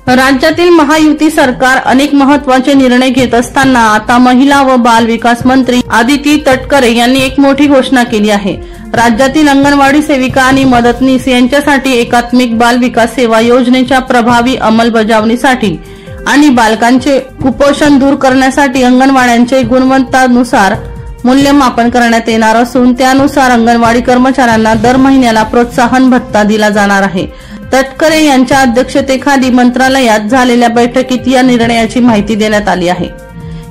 राज्यातील महायुती सरकार अनेक महत्त्वाचे निर्णय घेत असताना आता महिला व बाल विकास मंत्री आदिती तटकरे यांनी एक मोठी घोषणा केली आहे। राज्यातील अंगणवाडी सेविका आणि मदतनीस यांच्यासाठी एकात्मिक बाल विकास सेवा योजनेच्या प्रभावी अंमलबजावणीसाठी आणि बालकांचे कुपोषण दूर करण्यासाठी अंगणवाड्यांचे गुणवत्तानुसार मूल्यमापन करण्यात येणार असून त्यानुसार अंगणवाडी कर्मचाऱ्यांना दर महिन्याला प्रोत्साहन भत्ता दिला जाणार आहे। तटकरे यांच्या अध्यक्षतेखाली मंत्रालयात झालेल्या बैठकीत या निर्णयाची माहिती देण्यात आली आहे।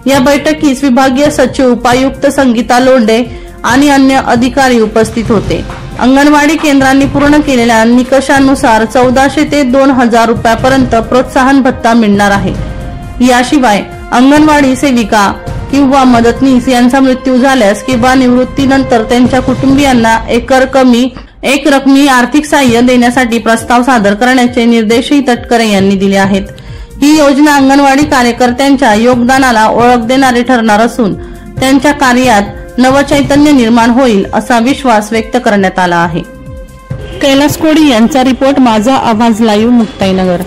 या बैठकीस विभागीय सचिव उपायुक्त संगीता लोंढे आणि अन्य अधिकारी उपस्थित होते। अंगणवाडी केंद्रांनी पूर्ण केलेल्या निकषांनुसार 1400 ते 2000 रुपयापर्यंत प्रोत्साहन भत्ता मिळणार आहे। याशिवाय अंगणवाडी सेविका किंवा मदतनीस यांचा मृत्यू झाल्यास किंवा निवृत्तीनंतर त्यांच्या कुटुंबियांना एक रकमी आर्थिक सहाय्य देण्यासाठी प्रस्ताव सादर करण्याचे निर्देशही तटकरे यांनी दिले आहेत। ही योजना अंगणवाडी कार्यकर्त्यांच्या योगदानाला ओळख देणारी ठरणार असून त्यांच्या कार्यात नवचैतन्य निर्माण होईल असा विश्वास व्यक्त करण्यात आला आहे। कैलास कोडी यांचा रिपोर्ट, माझा आवाज लाईव्ह, मुक्ताईनगर।